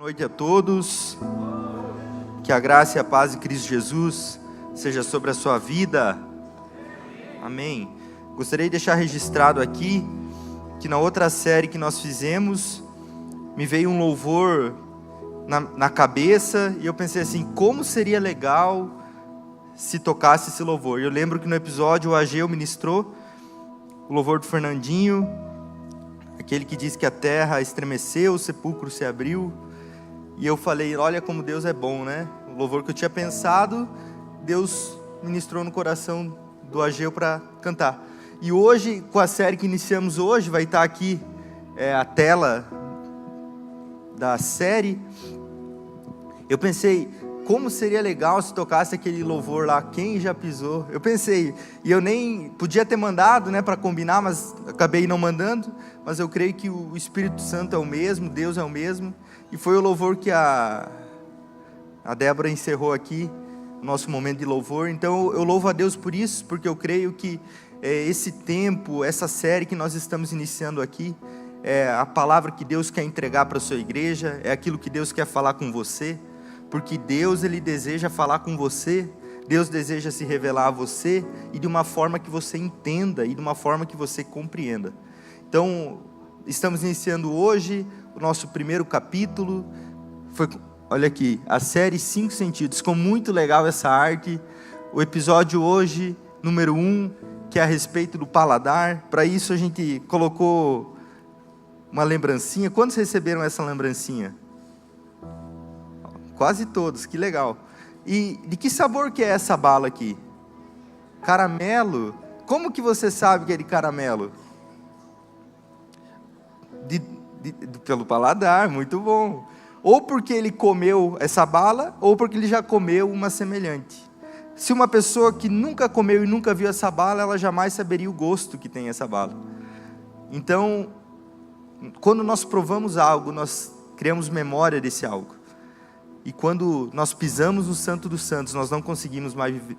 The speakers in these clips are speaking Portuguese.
Boa noite a todos, que a graça e a paz de Cristo Jesus seja sobre a sua vida, amém. Gostaria de deixar registrado aqui, que na outra série que nós fizemos, me veio um louvor na cabeça, e eu pensei assim, como seria legal se tocasse esse louvor. Eu lembro que no episódio o Ageu ministrou o louvor do Fernandinho, aquele que diz que a terra estremeceu, o sepulcro se abriu, e eu falei, olha como Deus é bom, né? O louvor que eu tinha pensado, Deus ministrou no coração do Ageu para cantar. E hoje, com a série que iniciamos hoje, vai estar aqui a tela da série. Eu pensei, como seria legal se tocasse aquele louvor lá, quem já pisou? Eu pensei, e eu nem podia ter mandado, né, para combinar, mas acabei não mandando. Mas eu creio que o Espírito Santo é o mesmo, Deus é o mesmo. E foi o louvor que a Débora encerrou aqui, o nosso momento de louvor. Então eu louvo a Deus por isso, porque eu creio que esse tempo, essa série que nós estamos iniciando aqui, é a palavra que Deus quer entregar para a sua igreja, é aquilo que Deus quer falar com você, porque Deus, Ele deseja falar com você, Deus deseja se revelar a você, e de uma forma que você entenda, e de uma forma que você compreenda. Então, estamos iniciando hoje o nosso primeiro capítulo, olha aqui, a série 5 sentidos, ficou muito legal essa arte. O episódio hoje, número 1, que é a respeito do paladar. Para isso a gente colocou uma lembrancinha. Quantos receberam essa lembrancinha? Quase todos, que legal. E de que sabor que é essa bala aqui? Caramelo? Como que você sabe que é de caramelo? Pelo paladar, muito bom. Ou porque ele comeu essa bala, ou porque ele já comeu uma semelhante. Se uma pessoa que nunca comeu e nunca viu essa bala, ela jamais saberia o gosto que tem essa bala. Então, quando nós provamos algo, nós criamos memória desse algo. E quando nós pisamos no Santo dos Santos, nós não conseguimos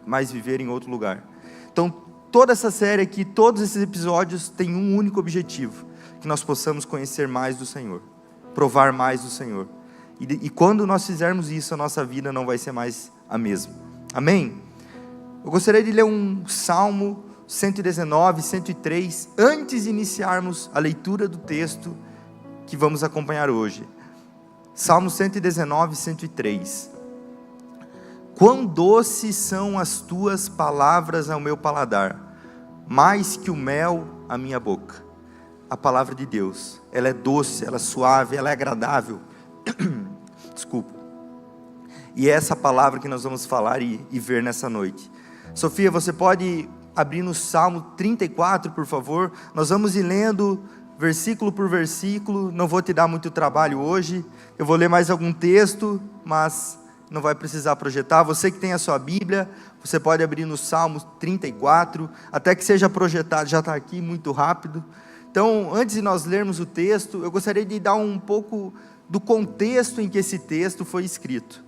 mais viver em outro lugar. Então, toda essa série aqui, todos esses episódios têm um único objetivo: que nós possamos conhecer mais do Senhor, provar mais do Senhor. E quando nós fizermos isso, a nossa vida não vai ser mais a mesma. Amém? Eu gostaria de ler um Salmo 119, 103, antes de iniciarmos a leitura do texto que vamos acompanhar hoje. Salmo 119, 103. Quão doces são as tuas palavras ao meu paladar, mais que o mel à minha boca. A palavra de Deus, ela é doce, ela é suave, ela é agradável. Desculpa. E é essa palavra que nós vamos falar e ver nessa noite. Sofia, você pode abrir no Salmo 34, por favor? Nós vamos ir lendo versículo por versículo. Não vou te dar muito trabalho hoje. Eu vou ler mais algum texto, mas não vai precisar projetar. Você que tem a sua Bíblia, você pode abrir no Salmo 34, até que seja projetado, já está aqui muito rápido. Então, antes de nós lermos o texto, eu gostaria de dar um pouco do contexto em que esse texto foi escrito.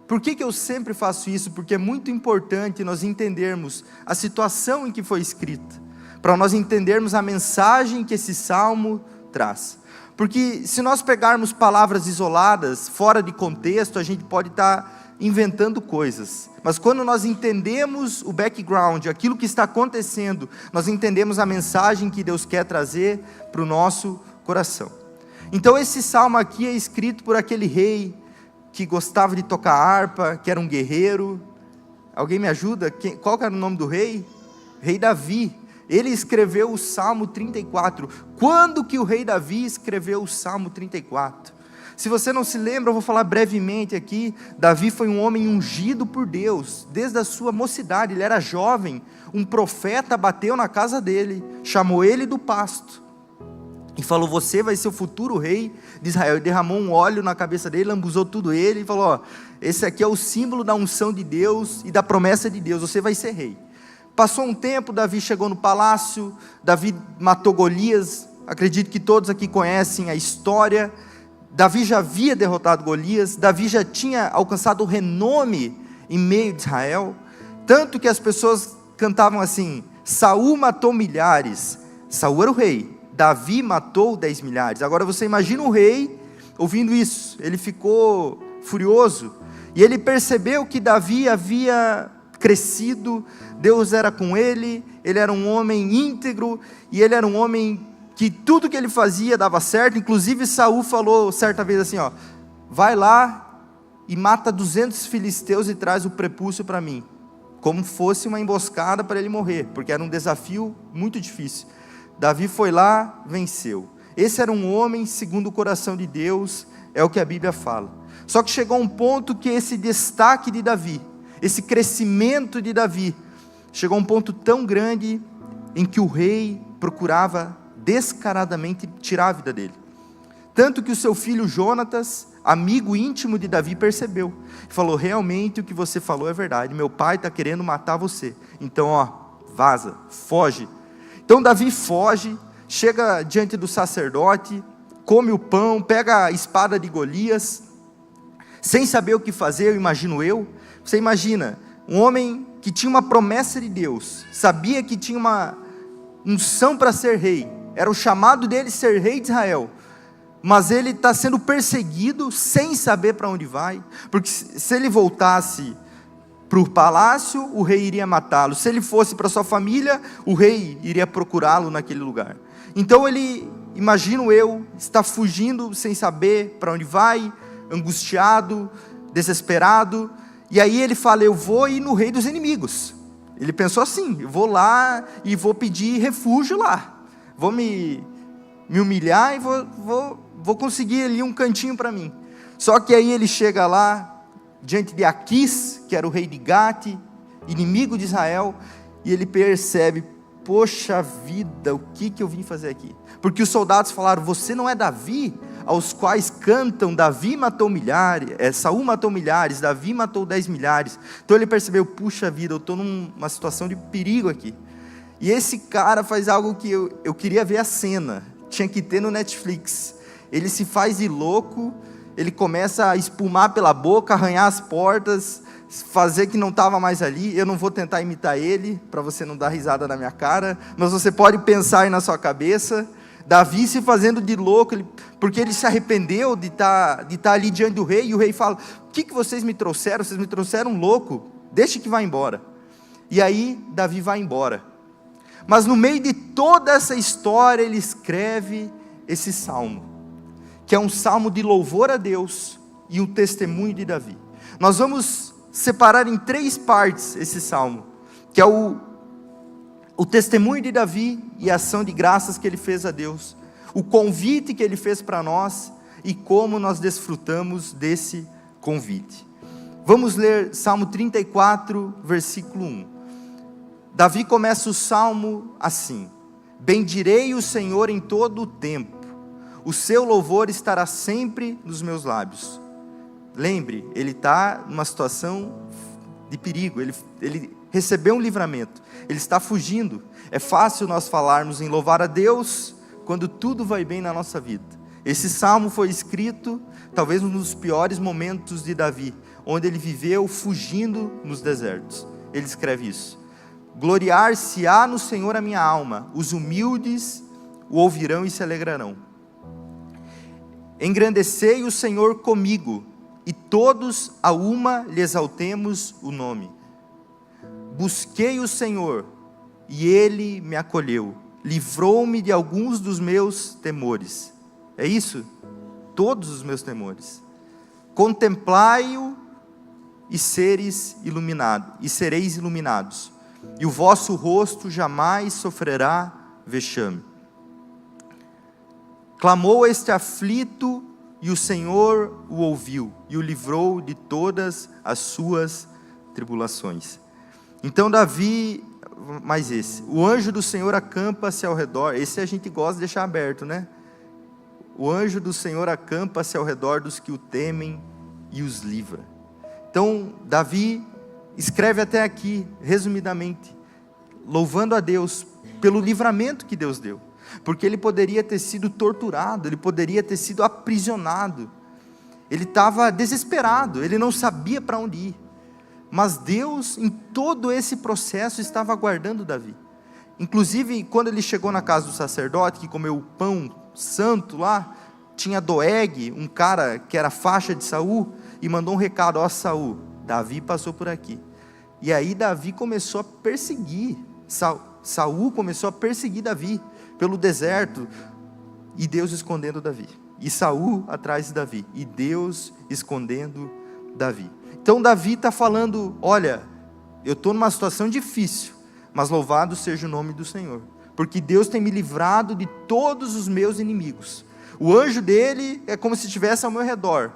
Por que eu sempre faço isso? Porque é muito importante nós entendermos a situação em que foi escrita, para nós entendermos a mensagem que esse salmo traz. Porque se nós pegarmos palavras isoladas, fora de contexto, a gente pode estar inventando coisas. Mas quando nós entendemos o background, aquilo que está acontecendo, nós entendemos a mensagem que Deus quer trazer para o nosso coração. Então esse salmo aqui é escrito por aquele rei que gostava de tocar harpa, que era um guerreiro. Alguém me ajuda? Qual que era o nome do rei? Rei Davi. Ele escreveu o Salmo 34. Quando que o rei Davi escreveu o Salmo 34? Se você não se lembra, eu vou falar brevemente aqui. Davi foi um homem ungido por Deus, desde a sua mocidade. Ele era jovem, um profeta bateu na casa dele, chamou ele do pasto e falou, você vai ser o futuro rei de Israel. E derramou um óleo na cabeça dele, lambuzou tudo ele e falou, esse aqui é o símbolo da unção de Deus e da promessa de Deus, você vai ser rei. Passou um tempo, Davi chegou no palácio, Davi matou Golias. Acredito que todos aqui conhecem a história. Davi já havia derrotado Golias, Davi já tinha alcançado o renome em meio de Israel, tanto que as pessoas cantavam assim, Saul matou milhares, Saul era o rei, Davi matou 10 milhares. Agora você imagina um rei ouvindo isso, ele ficou furioso, e ele percebeu que Davi havia crescido, Deus era com ele era um homem íntegro, e ele era um homem que tudo que ele fazia dava certo. Inclusive Saul falou certa vez assim, vai lá e mata 200 filisteus e traz o prepúcio para mim, como fosse uma emboscada para ele morrer, porque era um desafio muito difícil. Davi foi lá, venceu. Esse era um homem segundo o coração de Deus, é o que a Bíblia fala. Só que chegou um ponto que esse destaque de Davi, esse crescimento de Davi, chegou a um ponto tão grande em que o rei procurava descaradamente tirar a vida dele. Tanto que o seu filho Jonatas, amigo íntimo de Davi, percebeu. Falou, realmente o que você falou é verdade, meu pai está querendo matar você. Então, vaza, foge. Então Davi foge, chega diante do sacerdote, come o pão, pega a espada de Golias, sem saber o que fazer, eu imagino. Você imagina, um homem que tinha uma promessa de Deus, sabia que tinha uma unção para ser rei, era o chamado dele ser rei de Israel, mas ele está sendo perseguido, sem saber para onde vai, porque se ele voltasse para o palácio, o rei iria matá-lo, se ele fosse para sua família, o rei iria procurá-lo naquele lugar. Então ele, imagino, está fugindo, sem saber para onde vai, angustiado, desesperado, e aí ele fala, eu vou ir no rei dos inimigos. Ele pensou assim, eu vou lá e vou pedir refúgio lá, vou me humilhar e vou conseguir ali um cantinho para mim. Só que aí ele chega lá, diante de Aquis, que era o rei de Gate, inimigo de Israel, e ele percebe, poxa vida, o que eu vim fazer aqui? Porque os soldados falaram, você não é Davi, aos quais cantam, Davi matou milhares, Saul matou milhares, Davi matou 10 milhares. Então ele percebeu, puxa vida, eu estou numa situação de perigo aqui. E esse cara faz algo que eu queria ver a cena, tinha que ter no Netflix. Ele se faz de louco, ele começa a espumar pela boca, arranhar as portas, fazer que não estava mais ali. Eu não vou tentar imitar ele, para você não dar risada na minha cara, mas você pode pensar aí na sua cabeça, Davi se fazendo de louco, porque ele se arrependeu de estar ali diante do rei, e o rei fala, o que vocês me trouxeram? Vocês me trouxeram louco, deixa que vá embora. E aí Davi vai embora, mas no meio de toda essa história, ele escreve esse salmo, que é um salmo de louvor a Deus, e um testemunho de Davi. Nós vamos separar em 3 partes esse salmo, que é o testemunho de Davi e a ação de graças que ele fez a Deus, o convite que ele fez para nós, e como nós desfrutamos desse convite. Vamos ler Salmo 34, versículo 1. Davi começa o salmo assim, bendirei o Senhor em todo o tempo, o seu louvor estará sempre nos meus lábios. Lembre, ele está numa situação de perigo, ele recebeu um livramento, ele está fugindo. É fácil nós falarmos em louvar a Deus, quando tudo vai bem na nossa vida. Esse salmo foi escrito, talvez um dos piores momentos de Davi, onde ele viveu fugindo nos desertos. Ele escreve isso, gloriar-se-á no Senhor a minha alma, os humildes o ouvirão e se alegrarão. Engrandecei o Senhor comigo, e todos a uma lhe exaltemos o nome. Busquei o Senhor, e Ele me acolheu, livrou-me de alguns dos meus temores. É isso? Todos os meus temores. Contemplai-o e sereis iluminados, e o vosso rosto jamais sofrerá vexame. Clamou este aflito, e o Senhor o ouviu, e o livrou de todas as suas tribulações. Então Davi, mais esse, o anjo do Senhor acampa-se ao redor, esse a gente gosta de deixar aberto, né? O anjo do Senhor acampa-se ao redor dos que o temem e os livra. Então Davi escreve até aqui, resumidamente, louvando a Deus pelo livramento que Deus deu, porque ele poderia ter sido torturado, ele poderia ter sido aprisionado, ele estava desesperado, ele não sabia para onde ir, mas Deus em todo esse processo estava aguardando Davi. Inclusive quando ele chegou na casa do sacerdote, que comeu o pão santo lá, tinha Doeg, um cara que era faixa de Saul, e mandou um recado: ó Saul, Davi passou por aqui. E aí Davi começou a perseguir, Saul começou a perseguir Davi pelo deserto, e Deus escondendo Davi, e Saul atrás de Davi, e Deus escondendo Davi. Então Davi está falando: olha, eu estou numa situação difícil, mas louvado seja o nome do Senhor, porque Deus tem me livrado de todos os meus inimigos. O anjo dele é como se estivesse ao meu redor,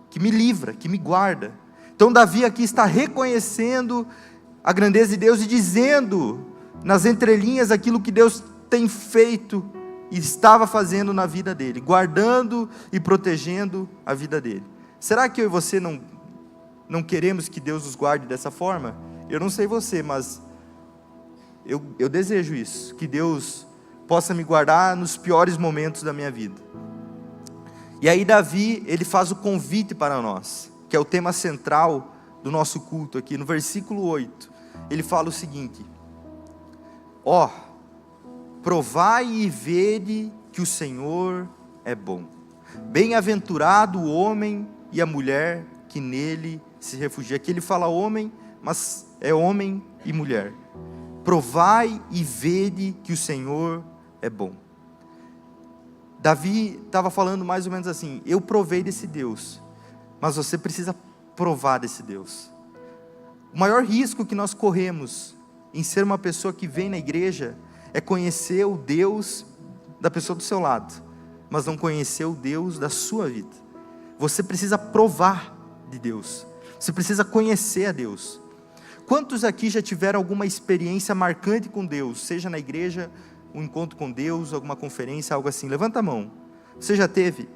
que me livra, que me guarda. Então Davi aqui está reconhecendo a grandeza de Deus e dizendo nas entrelinhas aquilo que Deus tem feito e estava fazendo na vida dele, guardando e protegendo a vida dele. Será que eu e você não queremos que Deus nos guarde dessa forma? Eu não sei você, mas eu desejo isso, que Deus possa me guardar nos piores momentos da minha vida. E aí Davi, ele faz o convite para nós, que é o tema central do nosso culto aqui, no versículo 8, ele fala o seguinte: ó, provai e vede que o Senhor é bom, bem-aventurado o homem e a mulher que nele se refugia. Aqui ele fala homem, mas é homem e mulher. Provai e vede que o Senhor é bom. Davi estava falando mais ou menos assim: eu provei desse Deus, mas você precisa provar desse Deus. O maior risco que nós corremos em ser uma pessoa que vem na igreja é conhecer o Deus da pessoa do seu lado, mas não conhecer o Deus da sua vida. Você precisa provar de Deus, você precisa conhecer a Deus. Quantos aqui já tiveram alguma experiência marcante com Deus, seja na igreja, um encontro com Deus, alguma conferência, algo assim? Levanta a mão. Você já teve?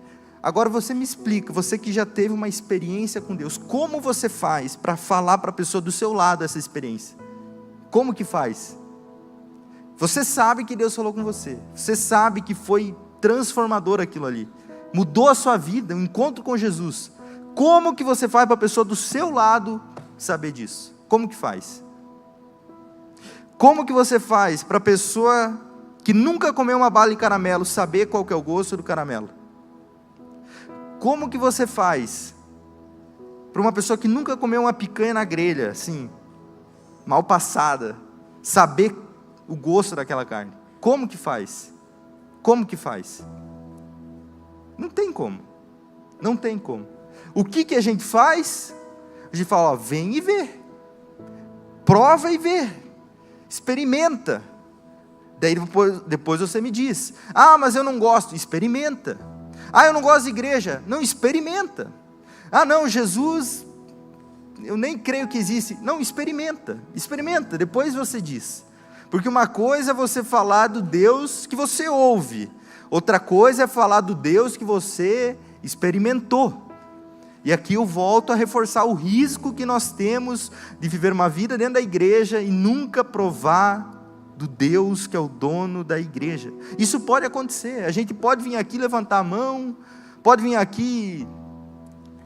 Agora você me explica, você que já teve uma experiência com Deus, como você faz para falar para a pessoa do seu lado essa experiência? Como que faz? Você sabe que Deus falou com você, você sabe que foi transformador aquilo ali, mudou a sua vida, um encontro com Jesus. Como que você faz para a pessoa do seu lado saber disso? Como que faz? Como que você faz para a pessoa que nunca comeu uma bala de caramelo saber qual que é o gosto do caramelo? Como que você faz para uma pessoa que nunca comeu uma picanha na grelha, assim, mal passada, saber o gosto daquela carne? Como que faz? Como que faz? Não tem como. Não tem como. O que a gente faz? A gente fala: ó, vem e vê. Prova e vê. Experimenta. Daí depois você me diz: ah, mas eu não gosto. Experimenta. Ah, eu não gosto de igreja. Não, experimenta. Ah, não, Jesus, eu nem creio que existe. Não, experimenta. Experimenta, depois você diz. Porque uma coisa é você falar do Deus que você ouve, outra coisa é falar do Deus que você experimentou. E aqui eu volto a reforçar o risco que nós temos de viver uma vida dentro da igreja e nunca provar do Deus que é o dono da igreja. Isso pode acontecer. A gente pode vir aqui levantar a mão, pode vir aqui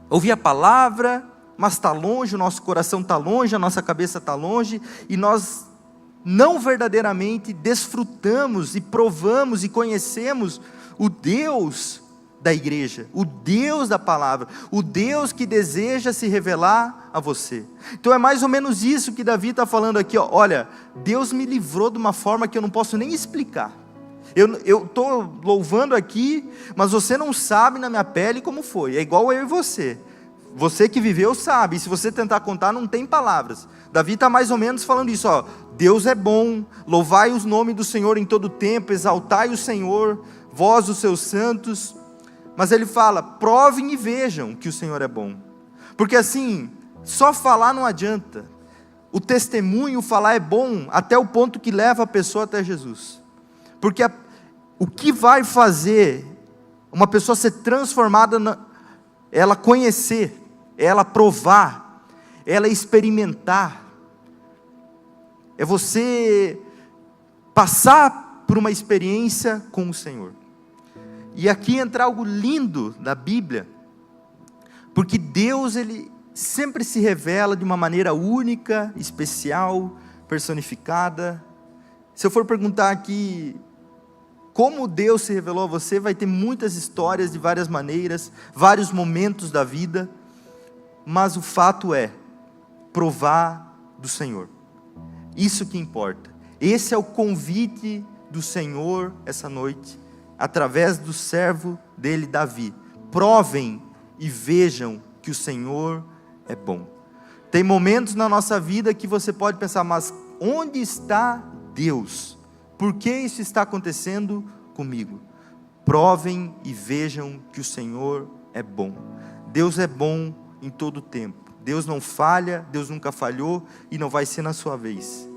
ouvir a palavra, mas está longe, o nosso coração está longe, a nossa cabeça está longe, e nós não verdadeiramente desfrutamos e provamos e conhecemos o Deus da igreja, o Deus da palavra, o Deus que deseja se revelar a você. Então é mais ou menos isso que Davi está falando aqui, ó. Olha, Deus me livrou de uma forma que eu não posso nem explicar. Eu estou louvando aqui, mas você não sabe na minha pele como foi. É igual eu e você. Você que viveu sabe, e se você tentar contar não tem palavras. Davi está mais ou menos falando isso, ó. Deus é bom, louvai o nome do Senhor em todo tempo, exaltai o Senhor, vós os seus santos. Mas ele fala: provem e vejam que o Senhor é bom. Porque assim, só falar não adianta. O testemunho, falar é bom até o ponto que leva a pessoa até Jesus. Porque o que vai fazer uma pessoa ser transformada, ela conhecer, ela provar, ela experimentar, é você passar por uma experiência com o Senhor. E aqui entra algo lindo da Bíblia, porque Deus, Ele sempre se revela de uma maneira única, especial, personificada. Se eu for perguntar aqui, Como Deus se revelou a você, vai ter muitas histórias de várias maneiras, vários momentos da vida, mas o fato é, provar do Senhor. Isso que importa. Esse é o convite do Senhor essa noite, através do servo dele, Davi. Provem e vejam que o Senhor é bom. Tem momentos na nossa vida que você pode pensar, mas onde está Deus? Por que isso está acontecendo comigo? Provem e vejam que o Senhor é bom. Deus é bom em todo o tempo. Deus não falha, Deus nunca falhou e não vai ser na sua vez.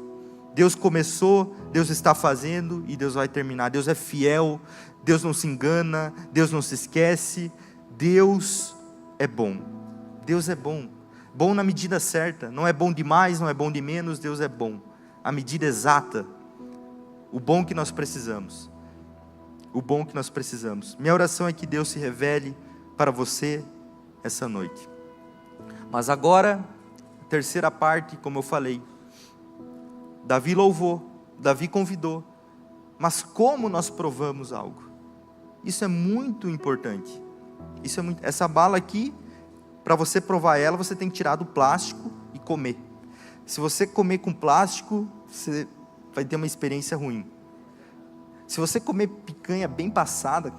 Deus começou, Deus está fazendo e Deus vai terminar. Deus é fiel, Deus não se engana, Deus não se esquece. Deus é bom. Deus é bom. Bom na medida certa. Não é bom demais, não é bom de menos. Deus é bom. A medida exata. O bom que nós precisamos. O bom que nós precisamos. Minha oração é que Deus se revele para você essa noite. Mas agora, a terceira parte, como eu falei. Davi louvou, Davi convidou. Mas como nós provamos algo? Isso é muito importante. Essa bala aqui, para você provar ela, você tem que tirar do plástico e comer. Se você comer com plástico, você vai ter uma experiência ruim. Se você comer picanha bem passada,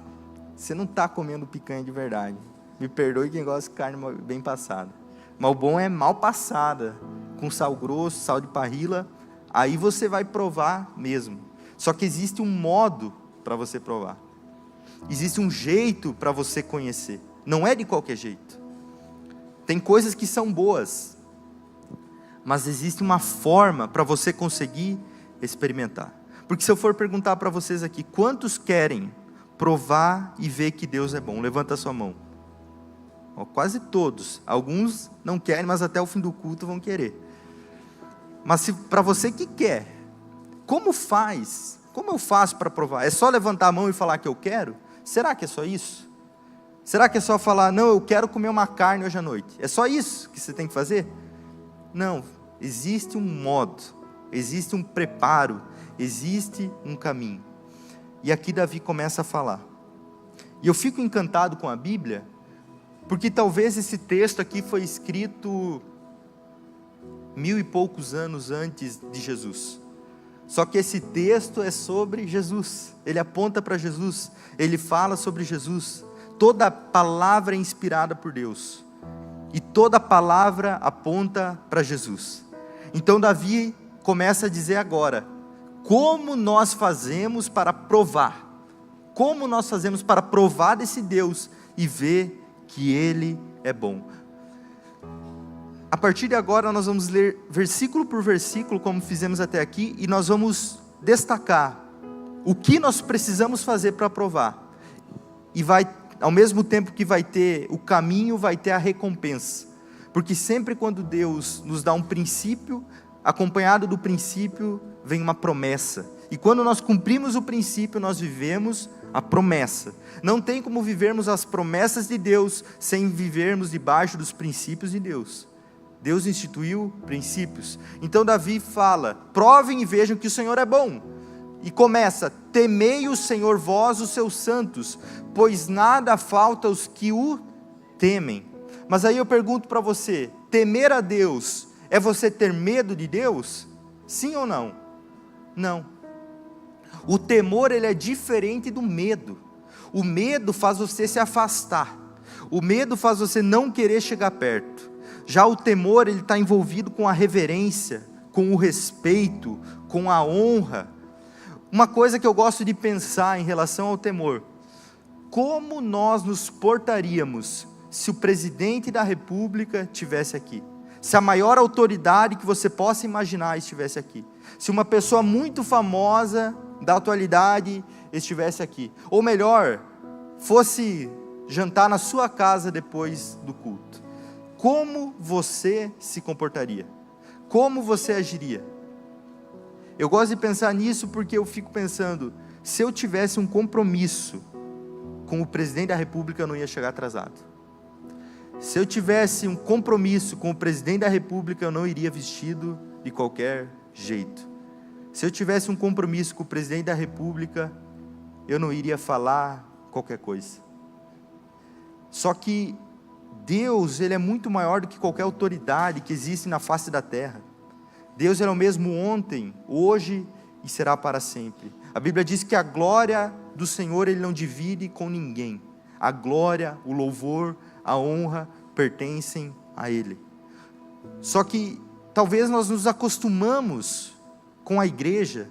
você não está comendo picanha de verdade. Me perdoe quem gosta de carne bem passada. Mas o bom é mal passada, com sal grosso, sal de parrilla. Aí você vai provar mesmo. Só que existe um modo para você provar. Existe um jeito para você conhecer. Não é de qualquer jeito. Tem coisas que são boas, mas existe uma forma para você conseguir experimentar. Porque se eu for perguntar para vocês aqui, quantos querem provar e ver que Deus é bom? Levanta a sua mão. Quase todos. Alguns não querem, mas até o fim do culto vão querer. Mas para você que quer, como faz? Como eu faço para provar? É só levantar a mão e falar que eu quero? Será que é só isso? Será que é só falar, não, eu quero comer uma carne hoje à noite? É só isso que você tem que fazer? Não, existe um modo, existe um preparo, existe um caminho. E aqui Davi começa a falar. E eu fico encantado com a Bíblia, porque talvez esse texto aqui foi escrito 1000 e poucos anos antes de Jesus. Só que esse texto é sobre Jesus, ele aponta para Jesus, ele fala sobre Jesus. Toda palavra é inspirada por Deus, e toda palavra aponta para Jesus. Então Davi começa a dizer agora, como nós fazemos para provar? Como nós fazemos para provar desse Deus e ver que Ele é bom? A partir de agora nós vamos ler versículo por versículo, como fizemos até aqui, e nós vamos destacar o que nós precisamos fazer para provar. E vai, ao mesmo tempo que vai ter o caminho, vai ter a recompensa. Porque sempre quando Deus nos dá um princípio, acompanhado do princípio vem uma promessa. E quando nós cumprimos o princípio, nós vivemos a promessa. Não tem como vivermos as promessas de Deus sem vivermos debaixo dos princípios de Deus. Deus instituiu princípios. Então Davi fala, provem e vejam que o Senhor é bom. E começa, temei o Senhor vós os seus santos, pois nada falta aos que o temem. Mas aí eu pergunto para você, temer a Deus, é você ter medo de Deus? Sim ou não? Não. O temor, ele é diferente do medo. O medo faz você se afastar. O medo faz você não querer chegar perto. Já o temor, ele está envolvido com a reverência, com o respeito, com a honra. Uma coisa que eu gosto de pensar em relação ao temor, como nós nos portaríamos se o presidente da república estivesse aqui? Se a maior autoridade que você possa imaginar estivesse aqui? Se uma pessoa muito famosa da atualidade estivesse aqui? Ou melhor, fosse jantar na sua casa depois do culto? Como você se comportaria? Como você agiria? Eu gosto de pensar nisso porque eu fico pensando, se eu tivesse um compromisso com o presidente da república, eu não ia chegar atrasado. Se eu tivesse um compromisso com o presidente da república, eu não iria vestido de qualquer jeito. Se eu tivesse um compromisso com o presidente da república, eu não iria falar qualquer coisa. Só que Deus, Ele é muito maior do que qualquer autoridade que existe na face da terra. Deus é o mesmo ontem, hoje e será para sempre. A Bíblia diz que a glória do Senhor Ele não divide com ninguém. A glória, o louvor, a honra pertencem a Ele. Só que talvez nós nos acostumamos com a igreja.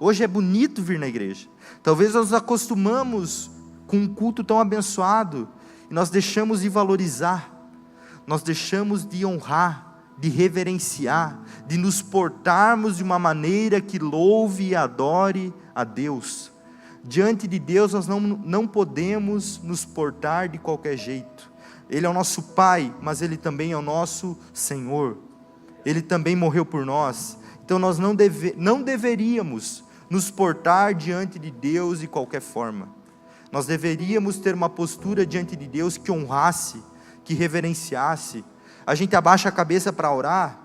Hoje é bonito vir na igreja. Talvez nós nos acostumamos com um culto tão abençoado e nós deixamos de valorizar, nós deixamos de honrar, de reverenciar, de nos portarmos de uma maneira que louve e adore a Deus. Diante de Deus nós não podemos nos portar de qualquer jeito. Ele é o nosso Pai, mas Ele também é o nosso Senhor. Ele também morreu por nós. Então nós não deveríamos nos portar diante de Deus de qualquer forma. Nós deveríamos ter uma postura diante de Deus que honrasse, que reverenciasse. A gente abaixa a cabeça para orar,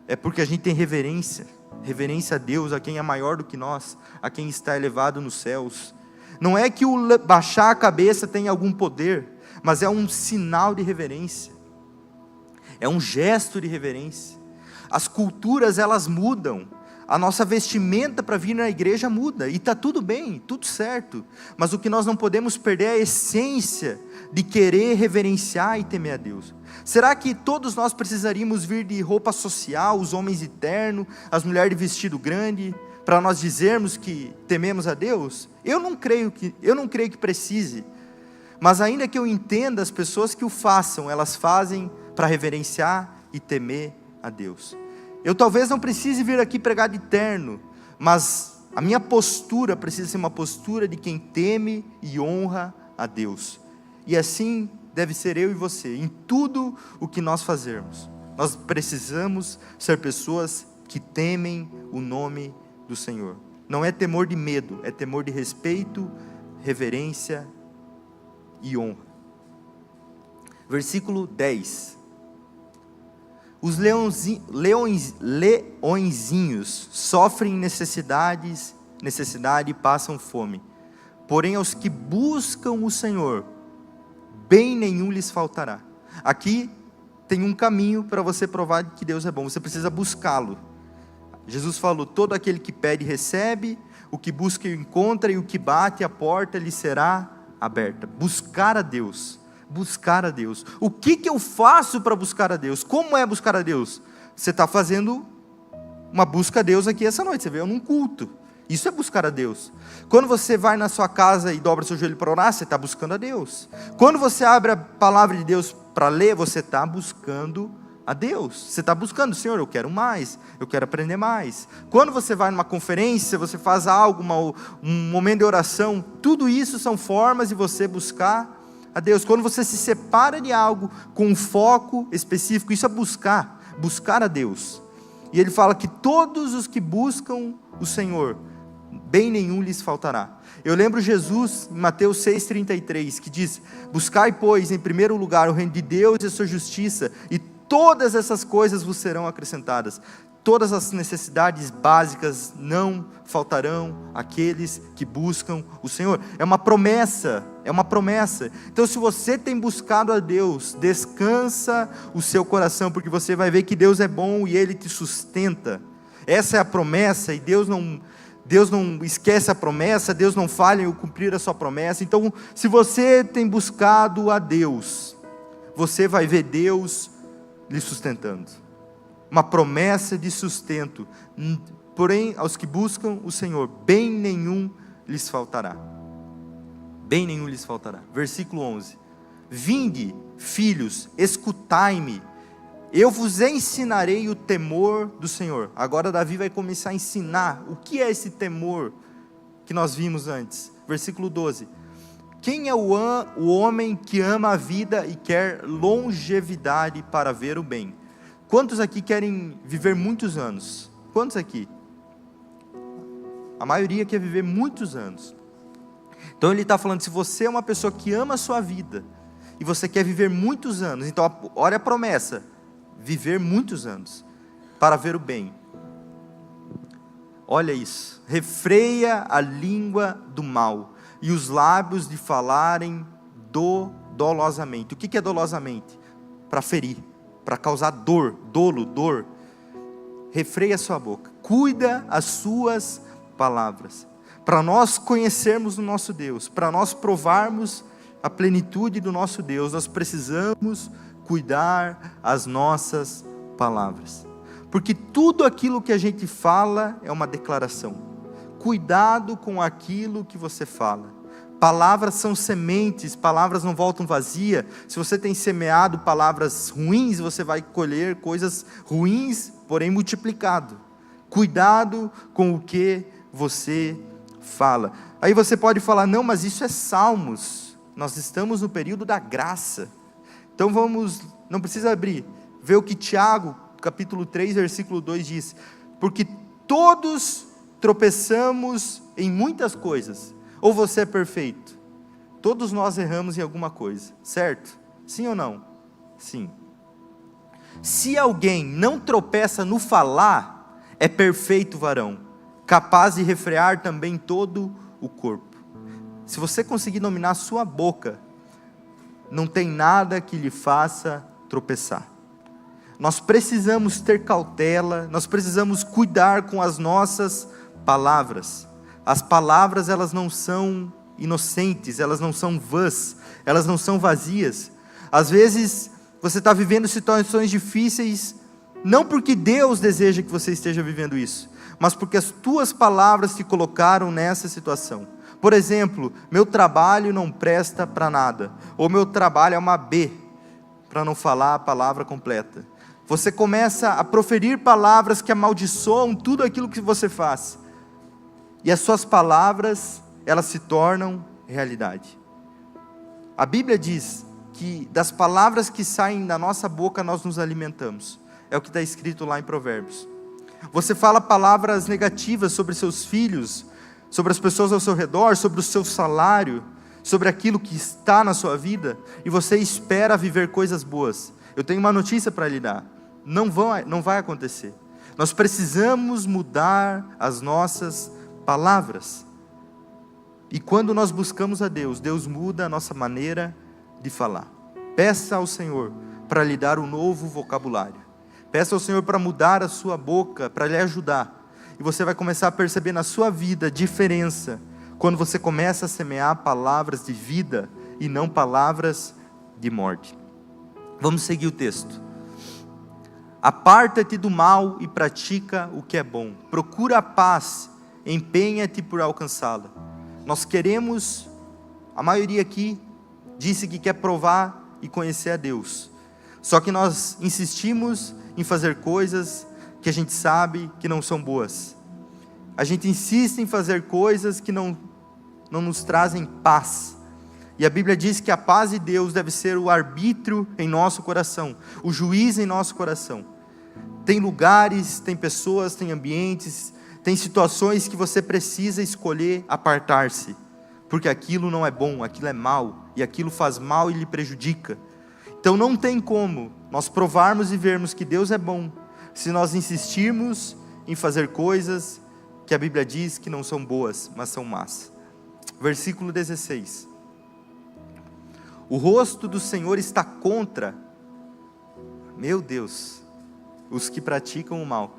é porque a gente tem reverência a Deus, a quem é maior do que nós, a quem está elevado nos céus. Não é que o baixar a cabeça tem algum poder, mas é um sinal de reverência, é um gesto de reverência. As culturas elas mudam, a nossa vestimenta para vir na igreja muda, e está tudo bem, tudo certo, mas o que nós não podemos perder é a essência de querer reverenciar e temer a Deus. Será que todos nós precisaríamos vir de roupa social, os homens de terno, as mulheres de vestido grande, para nós dizermos que tememos a Deus? Eu não creio que precise, mas ainda que eu entenda as pessoas que o façam, elas fazem para reverenciar e temer a Deus. Eu talvez não precise vir aqui pregar de terno, mas a minha postura precisa ser uma postura de quem teme e honra a Deus. E assim deve ser eu e você, em tudo o que nós fazermos. Nós precisamos ser pessoas que temem o nome do Senhor. Não é temor de medo, é temor de respeito, reverência e honra. Versículo 10. Os leõezinhos sofrem necessidade e passam fome. Porém aos que buscam o Senhor, bem nenhum lhes faltará. Aqui tem um caminho para você provar que Deus é bom. Você precisa buscá-lo. Jesus falou, todo aquele que pede recebe, o que busca encontra, e o que bate a porta lhe será aberta. Buscar a Deus. Buscar a Deus. O que eu faço para buscar a Deus? Como é buscar a Deus? Você está fazendo uma busca a Deus aqui essa noite, você veio num culto. Isso é buscar a Deus. Quando você vai na sua casa e dobra seu joelho para orar, você está buscando a Deus. Quando você abre a palavra de Deus para ler, você está buscando a Deus. Você está buscando, Senhor, eu quero mais, eu quero aprender mais. Quando você vai numa conferência, você faz algo, um momento de oração, tudo isso são formas de você buscar a Deus. Quando você se separa de algo com um foco específico, isso é buscar a Deus. E ele fala que todos os que buscam o Senhor, bem nenhum lhes faltará. Eu lembro Jesus em Mateus 6,33, que diz, buscai pois em primeiro lugar o reino de Deus e a sua justiça, e todas essas coisas vos serão acrescentadas. Todas as necessidades básicas não faltarão àqueles que buscam o Senhor. É uma promessa, Então se você tem buscado a Deus, descansa o seu coração, porque você vai ver que Deus é bom e Ele te sustenta. Essa é a promessa, e Deus não esquece a promessa, Deus não falha em cumprir a sua promessa. Então se você tem buscado a Deus, você vai ver Deus lhe sustentando. Uma promessa de sustento. Porém, aos que buscam o Senhor, bem nenhum lhes faltará. Bem nenhum lhes faltará. Versículo 11. Vinde, filhos, escutai-me, eu vos ensinarei o temor do Senhor. Agora Davi vai começar a ensinar o que é esse temor que nós vimos antes. Versículo 12. Quem é o homem que ama a vida e quer longevidade para ver o bem? Quantos aqui querem viver muitos anos? Quantos aqui? A maioria quer viver muitos anos. Então ele está falando, se você é uma pessoa que ama a sua vida, e você quer viver muitos anos, então olha a promessa, viver muitos anos, para ver o bem. Olha isso, refreia a língua do mal, e os lábios de falarem dolosamente. O que é dolosamente? Para ferir, para causar dor, dor. Refreia a sua boca, cuida as suas palavras. Para nós conhecermos o nosso Deus, para nós provarmos a plenitude do nosso Deus, nós precisamos cuidar as nossas palavras. Porque tudo aquilo que a gente fala é uma declaração. Cuidado com aquilo que você fala. Palavras são sementes, palavras não voltam vazias. Se você tem semeado palavras ruins, você vai colher coisas ruins, porém multiplicado. Cuidado com o que você fala. Aí você pode falar, não, mas isso é Salmos. Nós estamos no período da graça. Então vamos, não precisa abrir, ver o que Tiago, capítulo 3, versículo 2 diz. Porque todos tropeçamos em muitas coisas. Ou você é perfeito? Todos nós erramos em alguma coisa, certo? Sim ou não? Sim. Se alguém não tropeça no falar, é perfeito varão, capaz de refrear também todo o corpo. Se você conseguir dominar a sua boca, não tem nada que lhe faça tropeçar. Nós precisamos ter cautela, nós precisamos cuidar com as nossas palavras. As palavras, elas não são inocentes, elas não são vãs, elas não são vazias. Às vezes, você está vivendo situações difíceis, não porque Deus deseja que você esteja vivendo isso, mas porque as tuas palavras te colocaram nessa situação. Por exemplo, meu trabalho não presta para nada, ou meu trabalho é uma B, para não falar a palavra completa. Você começa a proferir palavras que amaldiçoam tudo aquilo que você faz. E as suas palavras, elas se tornam realidade. A Bíblia diz que das palavras que saem da nossa boca nós nos alimentamos. É o que está escrito lá em Provérbios. Você fala palavras negativas sobre seus filhos, sobre as pessoas ao seu redor, sobre o seu salário, sobre aquilo que está na sua vida, e você espera viver coisas boas. Eu tenho uma notícia para lhe dar. Não vai acontecer. Nós precisamos mudar as nossas palavras. E quando nós buscamos a Deus, Deus muda a nossa maneira de falar. Peça ao Senhor para lhe dar um novo vocabulário. Peça ao Senhor para mudar a sua boca, para lhe ajudar. E você vai começar a perceber na sua vida a diferença, quando você começa a semear palavras de vida e não palavras de morte. Vamos seguir o texto. Aparta-te do mal e pratica o que é bom. Procura a paz, empenha-te por alcançá-la. Nós queremos, a maioria aqui disse que quer provar e conhecer a Deus. Só que nós insistimos em fazer coisas que a gente sabe que não são boas. A gente insiste em fazer coisas que não nos trazem paz. E a Bíblia diz que a paz de Deus deve ser o arbítrio em nosso coração, o juiz em nosso coração. Tem lugares, tem pessoas, tem ambientes, tem situações que você precisa escolher apartar-se, porque aquilo não é bom, aquilo é mal, e aquilo faz mal e lhe prejudica. Então não tem como nós provarmos e vermos que Deus é bom, se nós insistirmos em fazer coisas que a Bíblia diz que não são boas, mas são más. Versículo 16. O rosto do Senhor está contra, meu Deus, os que praticam o mal.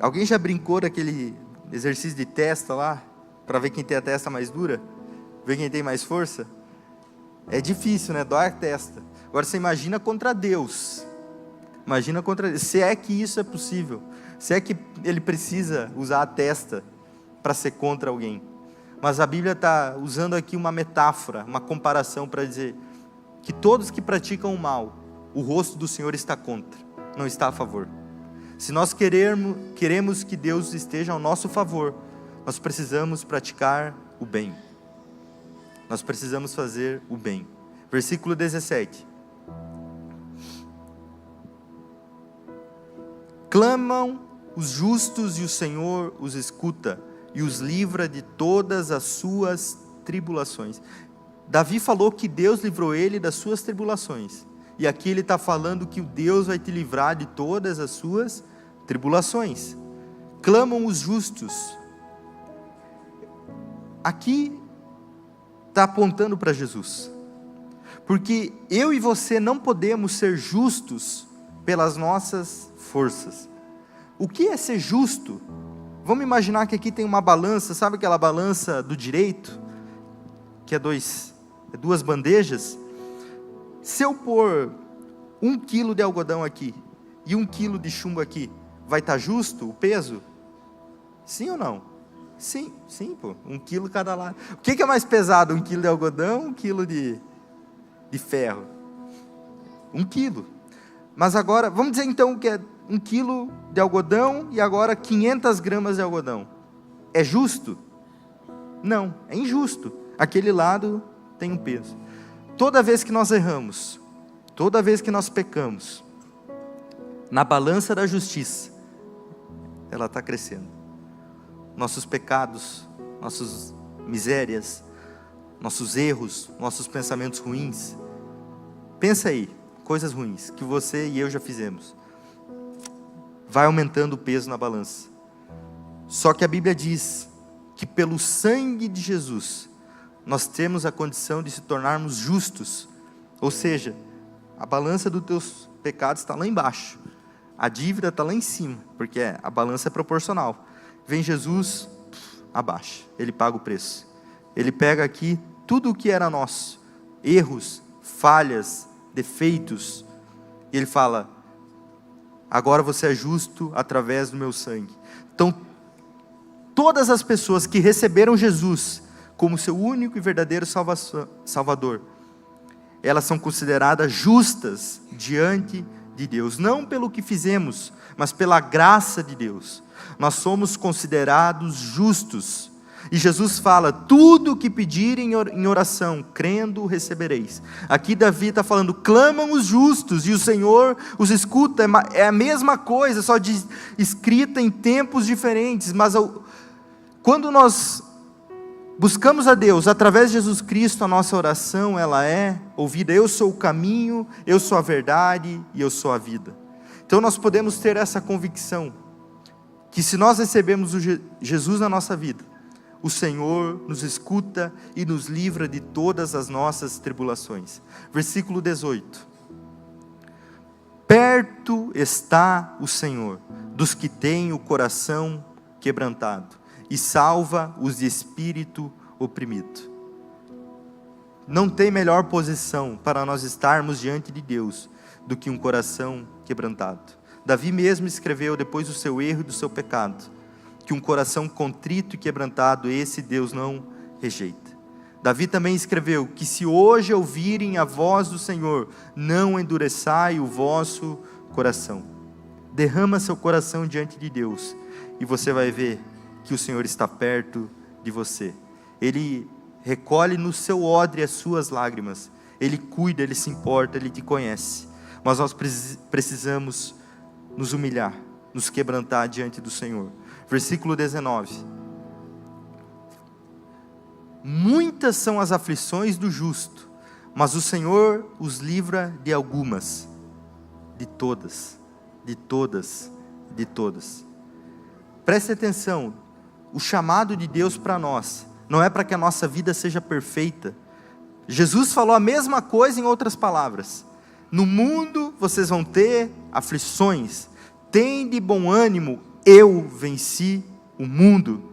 Alguém já brincou daquele exercício de testa lá, para ver quem tem a testa mais dura? Ver quem tem mais força? É difícil, né? Dói a testa. Agora você imagina contra Deus. Imagina contra Deus. Se é que isso é possível. Se é que ele precisa usar a testa para ser contra alguém. Mas a Bíblia está usando aqui uma metáfora, uma comparação para dizer que todos que praticam o mal, o rosto do Senhor está contra, não está a favor. Se nós queremos que Deus esteja ao nosso favor, nós precisamos praticar o bem. Nós precisamos fazer o bem. Versículo 17. Clamam os justos e o Senhor os escuta e os livra de todas as suas tribulações. Davi falou que Deus livrou ele das suas tribulações. E aqui ele está falando que o Deus vai te livrar de todas as suas tribulações. Clamam os justos. Aqui está apontando para Jesus. Porque eu e você não podemos ser justos pelas nossas forças. O que é ser justo? Vamos imaginar que aqui tem uma balança, sabe aquela balança do direito? Que é duas bandejas. Se eu pôr 1 quilo de algodão aqui e 1 quilo de chumbo aqui, vai estar justo o peso? Sim ou não? Sim, pô. 1 quilo cada lado. O que é mais pesado? 1 quilo de algodão ou 1 quilo de ferro? 1 quilo. Mas agora, vamos dizer então que é 1 quilo de algodão e agora 500 gramas de algodão. É justo? Não, é injusto. Aquele lado tem um peso. Toda vez que nós erramos, toda vez que nós pecamos, na balança da justiça, ela está crescendo. Nossos pecados, nossas misérias, nossos erros, nossos pensamentos ruins. Pensa aí, coisas ruins que você e eu já fizemos. Vai aumentando o peso na balança. Só que a Bíblia diz que pelo sangue de Jesus, nós temos a condição de se tornarmos justos. Ou seja, a balança dos teus pecados está lá embaixo. A dívida está lá em cima, porque a balança é proporcional. Vem Jesus, abaixa. Ele paga o preço. Ele pega aqui tudo o que era nosso. Erros, falhas, defeitos. E Ele fala, agora você é justo através do meu sangue. Então, todas as pessoas que receberam Jesus como seu único e verdadeiro Salvador, elas são consideradas justas diante de Deus, não pelo que fizemos, mas pela graça de Deus. Nós somos considerados justos. E Jesus fala, tudo o que pedirem em oração, crendo, recebereis. Aqui Davi está falando, clamam os justos, e o Senhor os escuta. É a mesma coisa, só escrita em tempos diferentes. Mas quando nós buscamos a Deus, através de Jesus Cristo, a nossa oração, ela é ouvida. Eu sou o caminho, eu sou a verdade, e eu sou a vida. Então nós podemos ter essa convicção, que se nós recebemos Jesus na nossa vida, o Senhor nos escuta e nos livra de todas as nossas tribulações. Versículo 18. Perto está o Senhor dos que têm o coração quebrantado, e salva os de espírito oprimido. Não tem melhor posição para nós estarmos diante de Deus do que um coração quebrantado. Davi mesmo escreveu, depois do seu erro e do seu pecado, que um coração contrito e quebrantado, esse Deus não rejeita. Davi também escreveu que se hoje ouvirem a voz do Senhor, não endureçai o vosso coração. Derrama seu coração diante de Deus, e você vai ver que o Senhor está perto de você. Ele recolhe no seu odre as suas lágrimas. Ele cuida, Ele se importa, Ele te conhece. Mas nós precisamos nos humilhar, nos quebrantar diante do Senhor. Versículo 19. Muitas são as aflições do justo, mas o Senhor os livra de algumas. De todas, de todas, de todas. Preste atenção, o chamado de Deus para nós, não é para que a nossa vida seja perfeita. Jesus falou a mesma coisa em outras palavras. No mundo vocês vão ter aflições, tende bom ânimo, eu venci o mundo.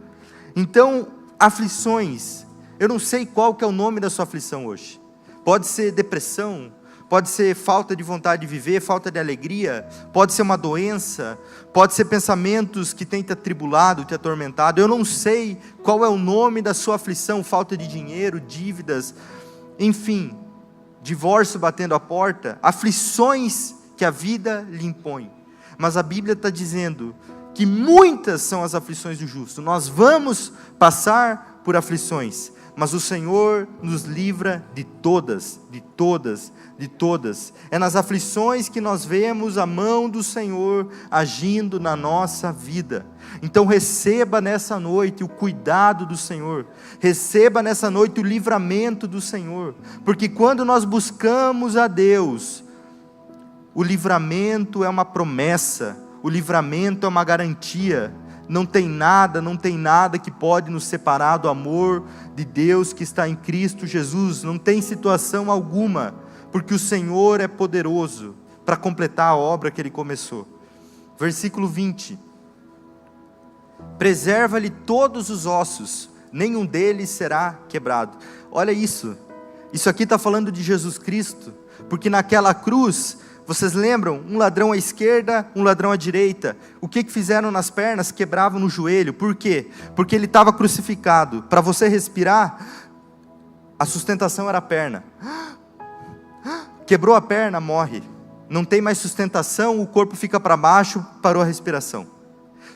Então, aflições, eu não sei qual que é o nome da sua aflição hoje. Pode ser depressão, pode ser falta de vontade de viver, falta de alegria, pode ser uma doença, pode ser pensamentos que têm te atribulado, te atormentado. Eu não sei qual é o nome da sua aflição, falta de dinheiro, dívidas, enfim, divórcio batendo a porta, aflições que a vida lhe impõe. Mas a Bíblia está dizendo que muitas são as aflições do justo. Nós vamos passar por aflições, mas o Senhor nos livra de todas, de todas, de todas. É nas aflições que nós vemos a mão do Senhor agindo na nossa vida. Então receba nessa noite o cuidado do Senhor, receba nessa noite o livramento do Senhor, porque quando nós buscamos a Deus, o livramento é uma promessa, o livramento é uma garantia. não tem nada que pode nos separar do amor de Deus que está em Cristo Jesus. Não tem situação alguma, porque o Senhor é poderoso para completar a obra que Ele começou. Versículo 20: preserva-lhe todos os ossos, nenhum deles será quebrado. Olha isso aqui está falando de Jesus Cristo, porque naquela cruz, vocês lembram? Um ladrão à esquerda, um ladrão à direita. O que fizeram nas pernas? Quebravam no joelho. Por quê? Porque ele estava crucificado. Para você respirar, a sustentação era a perna. Quebrou a perna, morre. Não tem mais sustentação, o corpo fica para baixo, parou a respiração.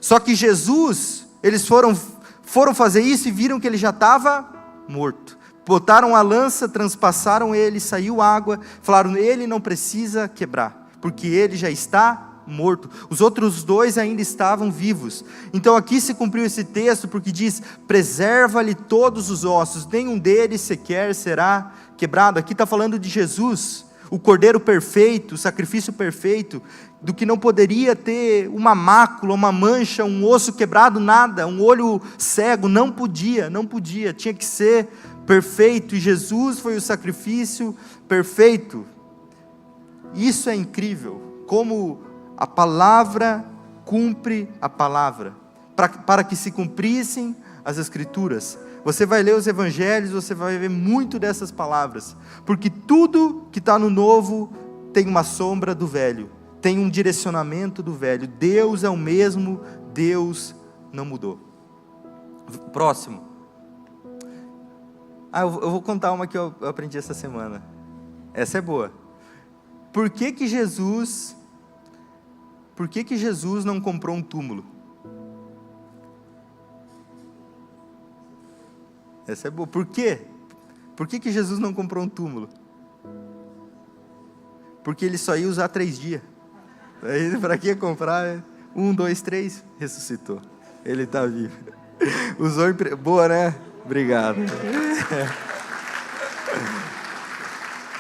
Só que Jesus, eles foram fazer isso e viram que ele já estava morto. Botaram a lança, transpassaram ele, saiu água, falaram, ele não precisa quebrar, porque ele já está morto. Os outros dois ainda estavam vivos. Então aqui se cumpriu esse texto, porque diz, preserva-lhe todos os ossos, nenhum deles sequer será quebrado. Aqui está falando de Jesus, o Cordeiro perfeito, o sacrifício perfeito, do que não poderia ter uma mácula, uma mancha, um osso quebrado, nada, um olho cego, não podia, tinha que ser perfeito, e Jesus foi o sacrifício perfeito. Isso é incrível, como a palavra cumpre a palavra, para que se cumprissem as Escrituras. Você vai ler os Evangelhos, você vai ver muito dessas palavras, porque tudo que está no Novo tem uma sombra do Velho, tem um direcionamento do Velho. Deus é o mesmo, Deus não mudou. Próximo. Eu vou contar uma que eu aprendi essa semana. Essa é boa. Por que Jesus não comprou um túmulo? Essa é boa. Por quê? Por que Jesus não comprou um túmulo? Porque ele só ia usar 3 dias. Aí, para que comprar? 1, 2, 3, ressuscitou. Ele está vivo. Usou boa, né? Obrigado.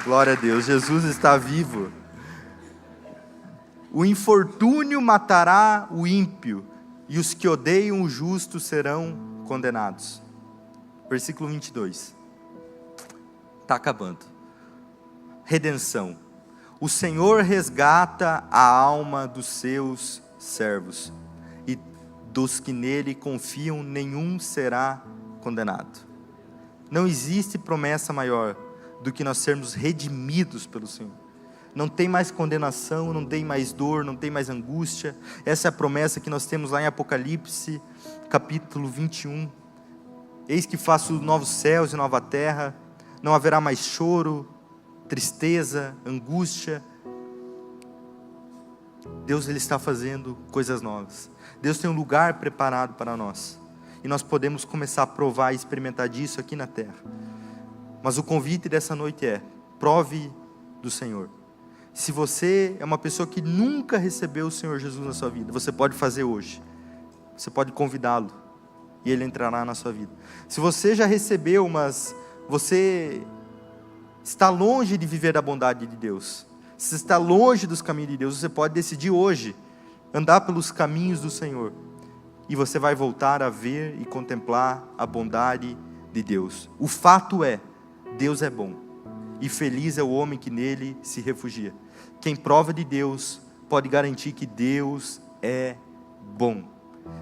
Glória a Deus, Jesus está vivo. O infortúnio matará o ímpio, e os que odeiam o justo serão condenados. Versículo 22. Está acabando. Redenção. O Senhor resgata a alma dos seus servos, e dos que nele confiam nenhum será condenado. Não existe promessa maior do que nós sermos redimidos pelo Senhor. Não tem mais condenação, não tem mais dor, não tem mais angústia. Essa é a promessa que nós temos lá em Apocalipse, capítulo 21. Eis que faço novos céus e nova terra, não haverá mais choro, tristeza, angústia. Deus, Ele está fazendo coisas novas. Deus tem um lugar preparado para nós. E nós podemos começar a provar e experimentar disso aqui na terra. Mas o convite dessa noite é, prove do Senhor. Se você é uma pessoa que nunca recebeu o Senhor Jesus na sua vida, você pode fazer hoje. Você pode convidá-lo, e Ele entrará na sua vida. Se você já recebeu, mas você está longe de viver a bondade de Deus, se está longe dos caminhos de Deus, você pode decidir hoje, andar pelos caminhos do Senhor. E você vai voltar a ver e contemplar a bondade de Deus. O fato é, Deus é bom, e feliz é o homem que nele se refugia. Quem prova de Deus, pode garantir que Deus é bom.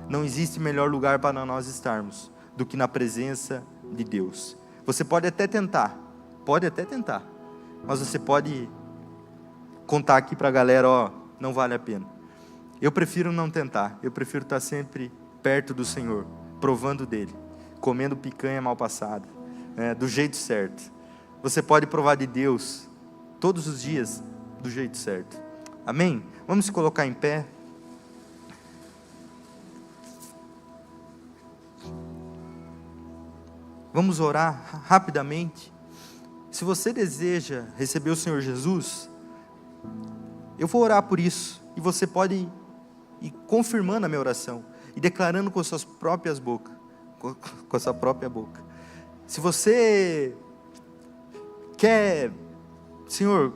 Não existe melhor lugar para nós estarmos, do que na presença de Deus. Você pode até tentar, mas você pode contar aqui para a galera, não vale a pena. Eu prefiro não tentar, eu prefiro estar sempre perto do Senhor, provando dele, comendo picanha mal passada, do jeito certo. Você pode provar de Deus todos os dias do jeito certo. Amém? Vamos se colocar em pé. Vamos orar rapidamente. Se você deseja receber o Senhor Jesus, eu vou orar por isso, e você pode ir confirmando a minha oração, e declarando com suas próprias bocas, com a sua própria boca. Se você quer, Senhor,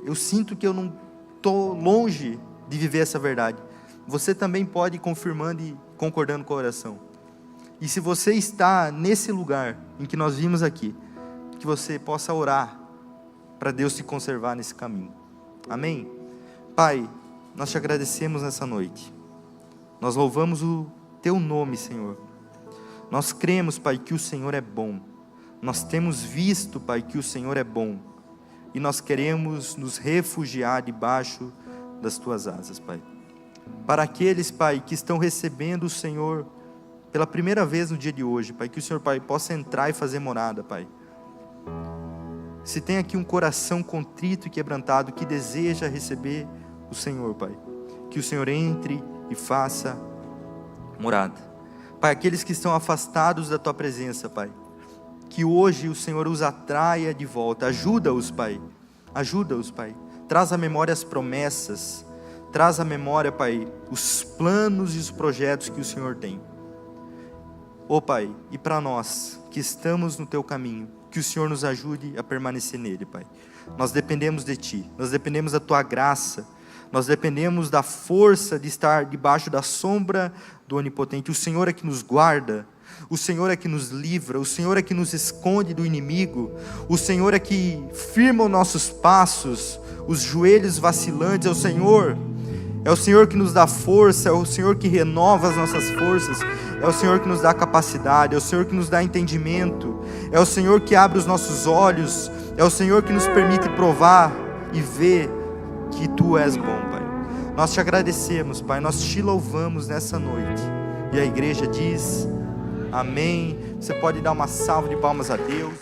eu sinto que eu não estou longe de viver essa verdade, você também pode ir confirmando e concordando com a oração. E se você está nesse lugar em que nós vimos aqui, que você possa orar para Deus te conservar nesse caminho. Amém? Pai, nós te agradecemos nessa noite. Nós louvamos o teu nome, Senhor. Nós cremos, Pai, que o Senhor é bom. Nós temos visto, Pai, que o Senhor é bom. E nós queremos nos refugiar debaixo das tuas asas, Pai. Para aqueles, Pai, que estão recebendo o Senhor pela primeira vez no dia de hoje, Pai, que o Senhor, Pai, possa entrar e fazer morada, Pai. Se tem aqui um coração contrito e quebrantado que deseja receber o Senhor, Pai, que o Senhor entre e faça morada. Pai, aqueles que estão afastados da tua presença, Pai, que hoje o Senhor os atraia de volta. Ajuda-os, Pai. Ajuda-os, Pai. Traz à memória as promessas. Traz à memória, Pai, os planos e os projetos que o Senhor tem. Ó Pai, e para nós que estamos no teu caminho, que o Senhor nos ajude a permanecer nele, Pai. Nós dependemos de Ti. Nós dependemos da Tua graça. Nós dependemos da força de estar debaixo da sombra do Onipotente. O Senhor é que nos guarda. O Senhor é que nos livra, o Senhor é que nos esconde do inimigo, o Senhor é que firma os nossos passos, os joelhos vacilantes. É o Senhor que nos dá força, é o Senhor que renova as nossas forças, é o Senhor que nos dá capacidade, é o Senhor que nos dá entendimento, é o Senhor que abre os nossos olhos, é o Senhor que nos permite provar e ver que Tu és bom, Pai. Nós te agradecemos, Pai, nós te louvamos nessa noite. E a igreja diz... Amém. Você pode dar uma salva de palmas a Deus.